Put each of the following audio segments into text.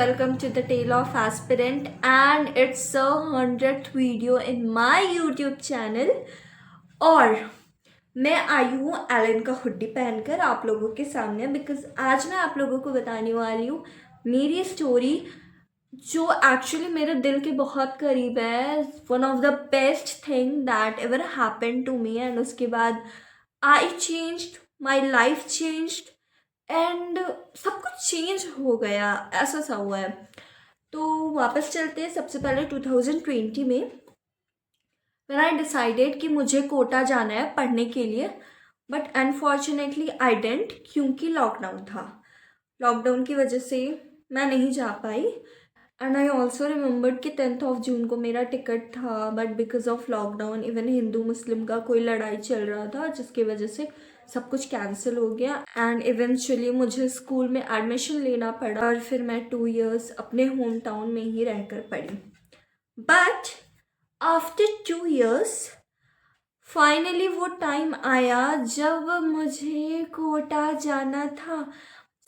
welcome to the Tale of Aspirant, and it's a 100th video in my YouTube channel। और मैं आई हूँ Elon का hoodie पहनकर आप लोगों के सामने, बिकॉज आज मैं आप लोगों को बताने वाली हूँ मेरी स्टोरी जो एक्चुअली मेरे दिल के बहुत करीब है। One of the best thing that ever happen to me, and उसके बाद I changed, my life changed and सब कुछ चेंज हो गया, ऐसा सा हुआ है। तो वापस चलते हैं सबसे पहले 2020 में, व्हेन आई डिसाइडेड कि मुझे कोटा जाना है पढ़ने के लिए, बट अनफॉर्चुनेटली आई डेंट, क्योंकि लॉकडाउन था। लॉकडाउन की वजह से मैं नहीं जा पाई। एंड आई ऑल्सो रिमेंबर्ड कि 10 जून को मेरा टिकट था, but because of lockdown even Hindu Muslim का कोई लड़ाई चल रहा था, जिसकी वजह से सब कुछ कैंसिल हो गया। एंड इवेंचुअली मुझे स्कूल में एडमिशन लेना पड़ा और फिर मैं 2 years अपने होम टाउन में ही रहकर पढ़ी। बट आफ्टर 2 years फाइनली वो टाइम आया जब मुझे कोटा जाना था।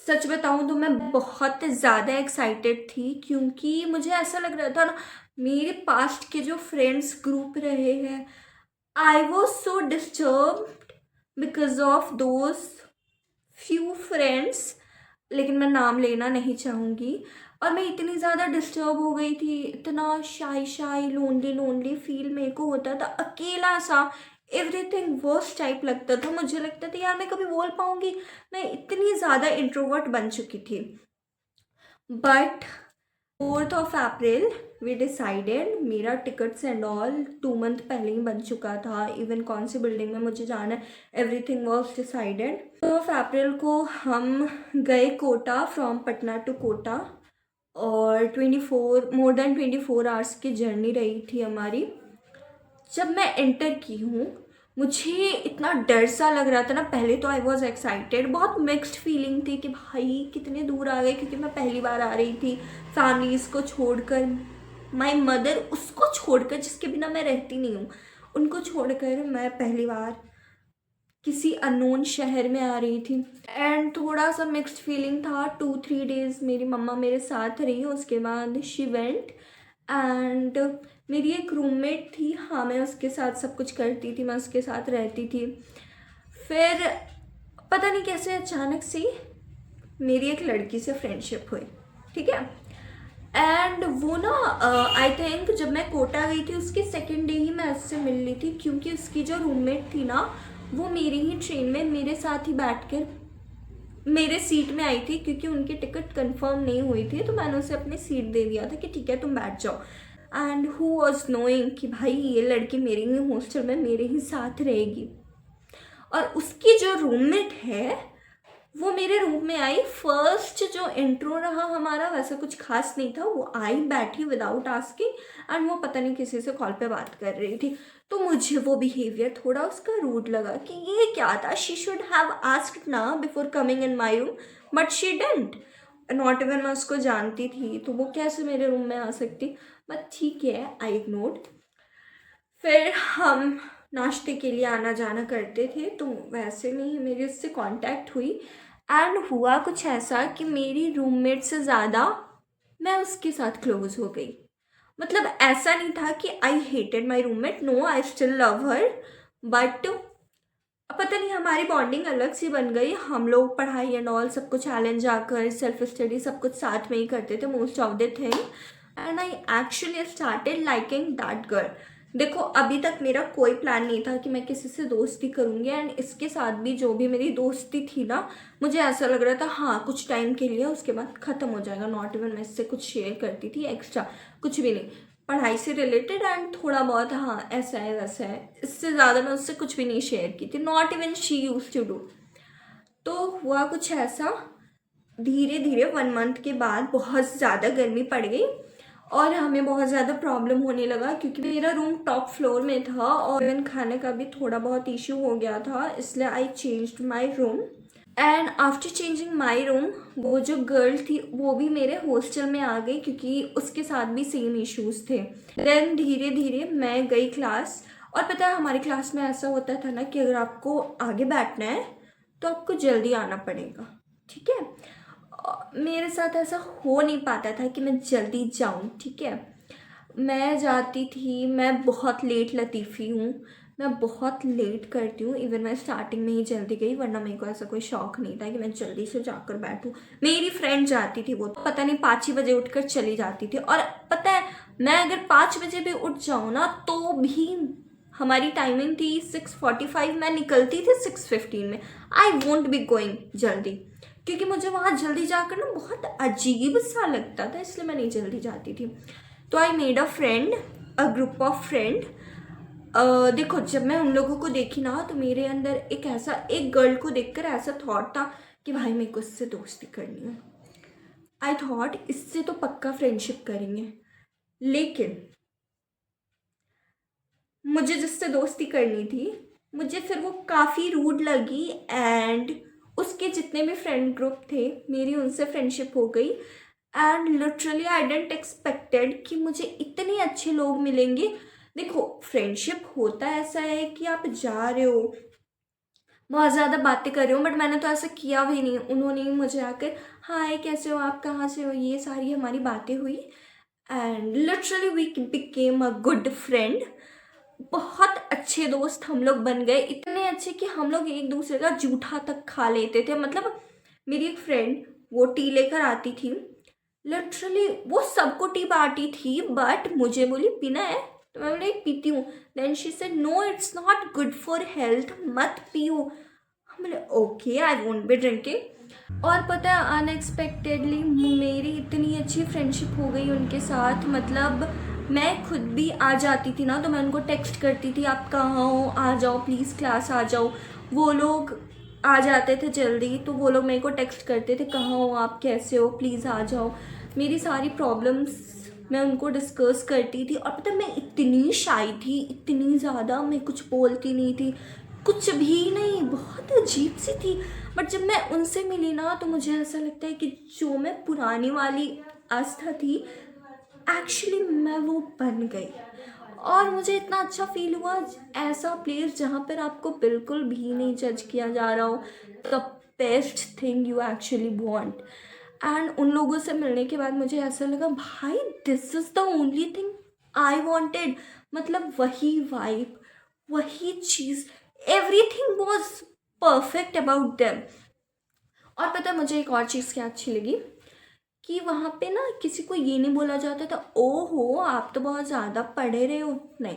सच बताऊं तो मैं बहुत ज़्यादा एक्साइटेड थी, क्योंकि मुझे ऐसा लग रहा था ना, मेरे पास्ट के जो फ्रेंड्स ग्रुप रहे हैं, I was so disturbed because of those few friends, लेकिन मैं नाम लेना नहीं चाहूँगी। और मैं इतनी ज़्यादा डिस्टर्ब हो गई थी, इतना शाई लोनली फील मेरे को होता था, अकेला सा, एवरीथिंग वर्स्ट टाइप लगता था। मुझे लगता था यार मैं कभी बोल पाऊँगी, मैं इतनी ज़्यादा इंट्रोवर्ट बन चुकी थी। But 4th April we decided, मेरा टिकट्स एंड ऑल 2 month पहले ही बन चुका था। इवन कौन सी बिल्डिंग में मुझे जाना है, एवरीथिंग वॉज डिसाइडेड। 4th अप्रैल को हम गए कोटा, फ्रॉम पटना टू कोटा, और मोर देन 24 hours की जर्नी रही थी हमारी। जब मैं एंटर की हूँ, मुझे इतना डर सा लग रहा था ना। पहले तो आई वॉज एक्साइटेड, बहुत मिक्स्ड फीलिंग थी कि भाई कितने दूर आ गए, क्योंकि मैं पहली बार आ रही थी फैमिलीज़ को छोड़कर, माई मदर उसको छोड़कर जिसके बिना मैं रहती नहीं हूँ, उनको छोड़कर मैं पहली बार किसी अननोन शहर में आ रही थी। एंड थोड़ा सा मिक्स्ड फीलिंग था। 2-3 days मेरी मम्मा मेरे साथ रही, उसके बाद शी वेंट। एंड मेरी एक रूममेट थी, हाँ मैं उसके साथ सब कुछ करती थी, मैं उसके साथ रहती थी। फिर पता नहीं कैसे अचानक से मेरी एक लड़की से फ्रेंडशिप हुई, ठीक है। एंड वो ना आई थिंक जब मैं कोटा गई थी उसके सेकेंड डे ही मैं उससे मिल ली थी, क्योंकि उसकी जो रूममेट थी ना, वो मेरी ही ट्रेन में मेरे साथ ही बैठकर मेरे सीट में आई थी, क्योंकि उनकी टिकट कंफर्म नहीं हुई थी। तो मैंने उसे अपनी सीट दे दिया था कि ठीक है तुम बैठ जाओ। एंड हु वॉज नोइंग कि भाई ये लड़की मेरे ही हॉस्टल में मेरे ही साथ रहेगी। और उसकी जो रूममेट है वो मेरे रूम में आई। फर्स्ट जो इंट्रो रहा हमारा वैसा कुछ खास नहीं था, वो आई बैठी विदाउट आस्किंग, एंड वो पता नहीं किसी से कॉल पे बात कर रही थी। तो मुझे वो बिहेवियर थोड़ा उसका रूड लगा कि ये क्या था, शी शुड हैव आस्क्ड ना before coming in my room, but she didn't. Not even मैं उसको जानती थी, तो वो कैसे मेरे रूम में आ सकती। बट ठीक है, आई इग्नोर्ड। फिर हम नाश्ते के लिए आना जाना करते थे, तो वैसे नहीं मेरी उससे कांटेक्ट हुई। एंड हुआ कुछ ऐसा कि मेरी रूममेट से ज़्यादा मैं उसके साथ क्लोज हो गई। मतलब ऐसा नहीं था कि I hated my roommate, no, I still love her, but पता नहीं हमारी बॉन्डिंग अलग सी बन गई। हम लोग पढ़ाई एंड ऑल सब कुछ चैलेंज जाकर सेल्फ स्टडी सब कुछ साथ में ही करते थे, most of the thing. And I actually started liking that girl. देखो अभी तक मेरा कोई प्लान नहीं था कि मैं किसी से दोस्ती करूँगी, एंड इसके साथ भी जो भी मेरी दोस्ती थी ना, मुझे ऐसा लग रहा था हाँ कुछ टाइम के लिए, उसके बाद ख़त्म हो जाएगा। नॉट इवन मैं इससे कुछ शेयर करती थी एक्स्ट्रा, कुछ भी नहीं, पढ़ाई से रिलेटेड एंड थोड़ा बहुत हाँ ऐसा है वैसा है, इससे ज़्यादा मैं उससे कुछ भी नहीं शेयर की थी। Not even she use to do. तो हुआ कुछ ऐसा, धीरे धीरे 1 month के बाद बहुत ज़्यादा गर्मी पड़ गई और हमें बहुत ज़्यादा प्रॉब्लम होने लगा, क्योंकि मेरा रूम टॉप फ्लोर में था और इवन खाने का भी थोड़ा बहुत इशू हो गया था, इसलिए आई changed my room. And after changing my room, वो जो गर्ल थी वो भी मेरे हॉस्टल में आ गई, क्योंकि उसके साथ भी सेम इश्यूज़ थे। देन धीरे धीरे मैं गई क्लास, और पता है हमारी क्लास में ऐसा होता था ना कि अगर आपको आगे बैठना है तो आपको जल्दी आना पड़ेगा, ठीक है। मेरे साथ ऐसा हो नहीं पाता था कि मैं जल्दी जाऊँ, ठीक है। मैं जाती थी, मैं बहुत लेट लतीफ़ी हूँ, मैं बहुत लेट करती हूँ। इवन मैं स्टार्टिंग में ही जल्दी गई, वरना मेरे को ऐसा कोई शौक नहीं था कि मैं जल्दी से जाकर बैठूँ। मेरी फ्रेंड जाती थी, वो तो पता नहीं 5 ही बजे उठकर चली जाती थी। और पता है, मैं अगर 5 बजे भी उठ जाऊँ ना तो भी हमारी टाइमिंग थी 6:45, मैं निकलती थी 6:15 में। आई वोंट बी गोइंग जल्दी, क्योंकि मुझे वहाँ जल्दी जाकर ना बहुत अजीब सा लगता था, इसलिए मैं नहीं जल्दी जाती थी। तो I made a friend, a group of friend. देखो, जब मैं उन लोगों को देखी ना तो मेरे अंदर एक गर्ल को देखकर ऐसा थॉट था कि भाई मेरे को इससे दोस्ती करनी है। आई थॉट इससे तो पक्का फ्रेंडशिप करेंगे। लेकिन मुझे जिससे दोस्ती करनी थी, मुझे फिर वो काफ़ी रूड लगी। एंड उसके जितने भी फ्रेंड ग्रुप थे, मेरी उनसे फ्रेंडशिप हो गई। And literally I didn't expected कि मुझे इतने अच्छे लोग मिलेंगे। देखो, फ्रेंडशिप होता ऐसा है कि आप जा रहे हो, बहुत ज़्यादा बातें कर रहे हो, बट मैंने तो ऐसा किया भी नहीं। उन्होंने ही मुझे आकर हाय कैसे हो, आप कहाँ से हो, ये सारी हमारी बातें हुई। And literally we became a good friend. बहुत अच्छे दोस्त हम लोग बन गए, इतने अच्छे कि हम लोग एक दूसरे का जूठा तक खा लेते थे। मतलब मेरी एक फ्रेंड, वो टी लेकर आती थी, लिटरली वो सबको टी बांटी थी, बट मुझे बोली पीना है, तो मैं बोली पीती हूँ। Then she said no it's not good for health, मत पियो। हम बोले okay, I won't be drinking. और पता है, अनएक्सपेक्टेडली मेरी इतनी अच्छी फ्रेंडशिप हो गई उनके साथ। मतलब मैं खुद भी आ जाती थी ना तो मैं उनको टेक्स्ट करती थी, आप कहाँ हो, आ जाओ प्लीज़, क्लास आ जाओ। वो लोग आ जाते थे जल्दी, तो वो लोग मेरे को टेक्स्ट करते थे, कहाँ हो आप, कैसे हो, प्लीज़ आ जाओ। मेरी सारी प्रॉब्लम्स मैं उनको डिस्कस करती थी। और पता है, मैं इतनी शाई थी, इतनी ज़्यादा, मैं कुछ बोलती नहीं थी, कुछ भी नहीं, बहुत अजीब सी थी। बट जब मैं उनसे मिली ना तो मुझे ऐसा लगता है कि जो मैं पुरानी वाली आस्था थी, एक्चुअली मैं वो बन गई। और मुझे इतना अच्छा फील हुआ, ऐसा प्लेस जहाँ पर आपको बिल्कुल भी नहीं जज किया जा रहा हो, the best thing you actually want. And उन लोगों से मिलने के बाद मुझे ऐसा लगा भाई this is the only thing I wanted. मतलब वही वाइब, वही चीज़, everything was perfect about them. और पता है मुझे एक और चीज़ क्या अच्छी लगी, कि वहाँ पे ना किसी को ये नहीं बोला जाता था ओहो आप तो बहुत ज़्यादा पढ़े रहे हो, नहीं,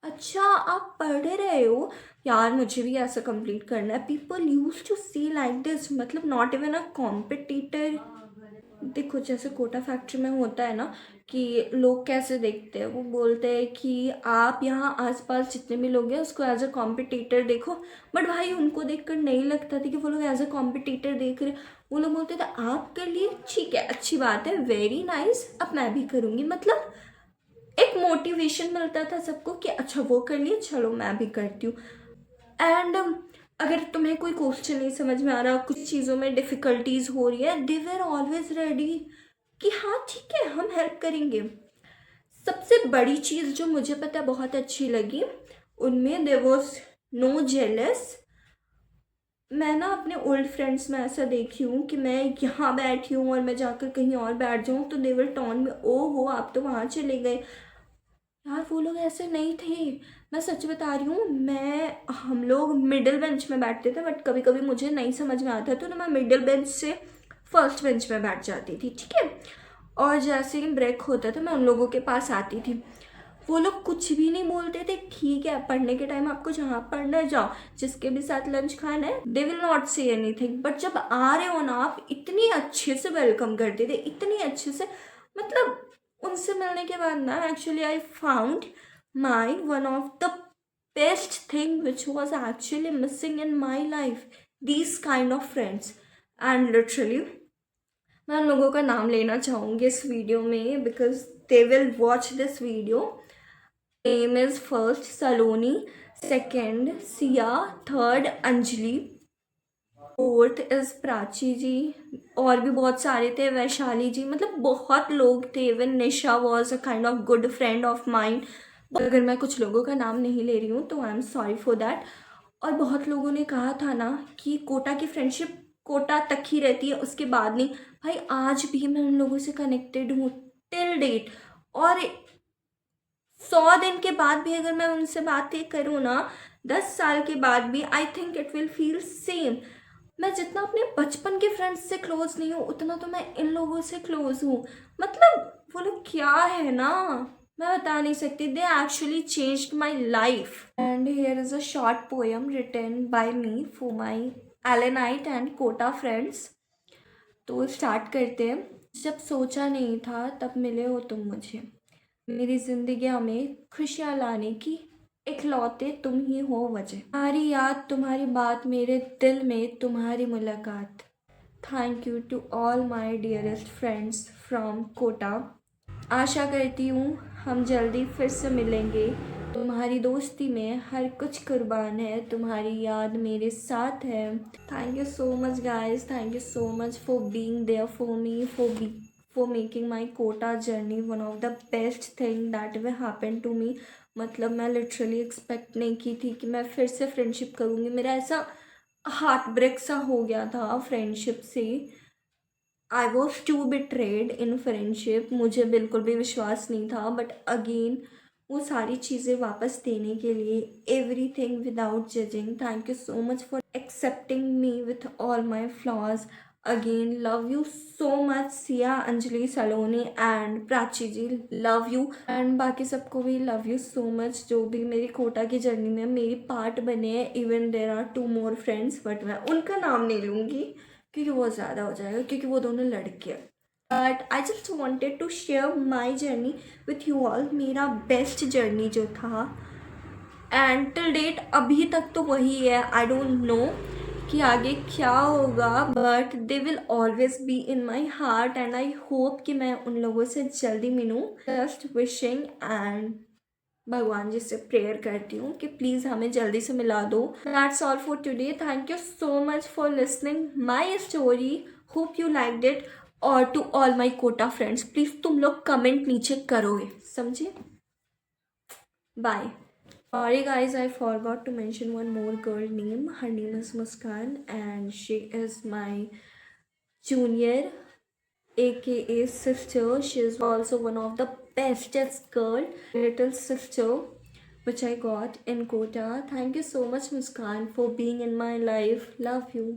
अच्छा आप पढ़ रहे हो यार, मुझे भी ऐसा कंप्लीट करना है। People use to see like this, मतलब नॉट इवन अ कॉम्पिटिटर। देखो, जैसे कोटा फैक्ट्री में होता है ना कि लोग कैसे देखते हैं, वो बोलते हैं कि आप यहाँ आसपास जितने भी लोग हैं उसको एज अ कॉम्पिटिटर देखो। बट भाई उनको देखकर नहीं लगता था कि वो लोग एज अ कॉम्पिटिटर देख रहे। वो लोग बोलते थे आप कर लिए, ठीक है, अच्छी बात है, वेरी नाइस, अब मैं भी करूँगी। मतलब एक मोटिवेशन मिलता था सबको कि अच्छा वो कर लिए, चलो मैं भी करती हूँ। एंड अगर तुम्हें कोई क्वेश्चन नहीं समझ में आ रहा, कुछ चीज़ों में डिफ़िकल्टीज हो रही है, दे वेर ऑलवेज रेडी कि हाँ ठीक है हम हेल्प करेंगे। सबसे बड़ी चीज़ जो मुझे पता है बहुत अच्छी लगी उनमें, देयर वॉज नो जेलस। मैं ना अपने ओल्ड फ्रेंड्स में ऐसा देखी हूँ कि मैं यहाँ बैठी हूँ और मैं जाकर कहीं और बैठ जाऊँ तो दे विल टॉन में ओ हो आप तो वहाँ चले गए। यार वो लोग ऐसे नहीं थे, मैं सच बता रही हूँ। हम लोग मिडिल बेंच में बैठते थे, बट कभी कभी मुझे नहीं समझ में आता था तो मैं मिडिल बेंच से फर्स्ट बेंच में बैठ जाती थी, ठीक है। और जैसे ही ब्रेक होता था मैं उन लोगों के पास आती थी। वो लोग कुछ भी नहीं बोलते थे, ठीक है पढ़ने के टाइम आपको जहाँ पढ़ना है जाओ, जिसके भी साथ लंच खाना है, they will not say anything. But जब आ रहे हो ना आप, इतनी अच्छे से वेलकम करते थे, इतनी अच्छे से। मतलब उनसे मिलने के बाद ना actually I found my one of the best thing which was actually missing in my life, these kind of friends. And literally मैं उन लोगों का नाम लेना चाहूँगी इस वीडियो में, because they will watch this video. Name is first Saloni, second Siya, third Anjali, fourth is Prachi ji, और भी बहुत सारे थे, वैशाली जी, मतलब बहुत लोग थे। Even Nisha was a kind of good friend of mind. अगर मैं कुछ लोगों का नाम नहीं ले रही हूँ तो I am sorry for that. और बहुत लोगों ने कहा था ना कि कोटा की फ्रेंडशिप कोटा तक ही रहती है, उसके बाद नहीं। भाई आज भी मैं उन लोगों से कनेक्टेड हूँ टिल डेट। और 100 दिन के बाद भी अगर मैं उनसे बातें करूँ ना, 10 साल के बाद भी, I think it will feel same. मैं जितना अपने बचपन के फ्रेंड्स से क्लोज नहीं हूँ, उतना तो मैं इन लोगों से क्लोज हूँ। मतलब वो लोग क्या है ना, मैं बता नहीं सकती। They actually changed my life. And here is a short poem written by me for my Allenite and Kota friends. तो स्टार्ट करते हैं। जब सोचा नहीं था तब मिले हो तुम मुझे, मेरी जिंदगी में खुशियाँ लाने की इकलौते तुम ही हो वजह। तुम्हारी याद, तुम्हारी बात, मेरे दिल में तुम्हारी मुलाकात। Thank you to all my dearest friends from Kota. आशा करती हूँ हम जल्दी फिर से मिलेंगे। तुम्हारी दोस्ती में हर कुछ कुर्बान है, तुम्हारी याद मेरे साथ है। Thank you so much guys, thank you so much for being there for me, for making my Kota journey one of the best thing that will happen to me. मतलब मैं लिटरली एक्सपेक्ट नहीं की थी कि मैं फिर से फ्रेंडशिप करूँगी। मेरा ऐसा हार्ट ब्रेक सा हो गया था फ्रेंडशिप से। I was too betrayed in friendship, मुझे बिल्कुल भी विश्वास नहीं था। बट अगेन वो सारी चीज़ें वापस देने के लिए, everything without judging, thank you so much for accepting me with all my flaws. Again love you so much Siya, Anjali, Saloni and Prachi ji, love you. And बाकी सबको भी लव यू सो मच, जो भी मेरी कोटा की जर्नी में मेरी पार्ट बने हैं। Even there are 2 more friends, but मैं उनका नाम नहीं लूँगी क्योंकि वो ज़्यादा हो जाएगा, क्योंकि वो दोनों लड़के हैं। But I just wanted to share my journey with you all. मेरा बेस्ट जर्नी जो था एंड टिल डेट अभी तक तो वही है। आई डोंट नो कि आगे क्या होगा, but they will always be in my heart. And I hope कि मैं उन लोगों से जल्दी मिलूँ। जस्ट विशिंग एंड भगवान जी से प्रेयर करती हूँ कि प्लीज़ हमें जल्दी से मिला दो। That's all for today. Thank you so much for listening my story, hope you liked it. और to all my Kota friends, please तुम लोग कमेंट नीचे करोगे, समझे? Bye. Sorry guys, I forgot to mention one more girl name. Her name is Muskan and she is my junior, aka sister. She is also one of the bestest girl, little sister, which I got in Kota. Thank you so much Muskan for being in my life. Love you.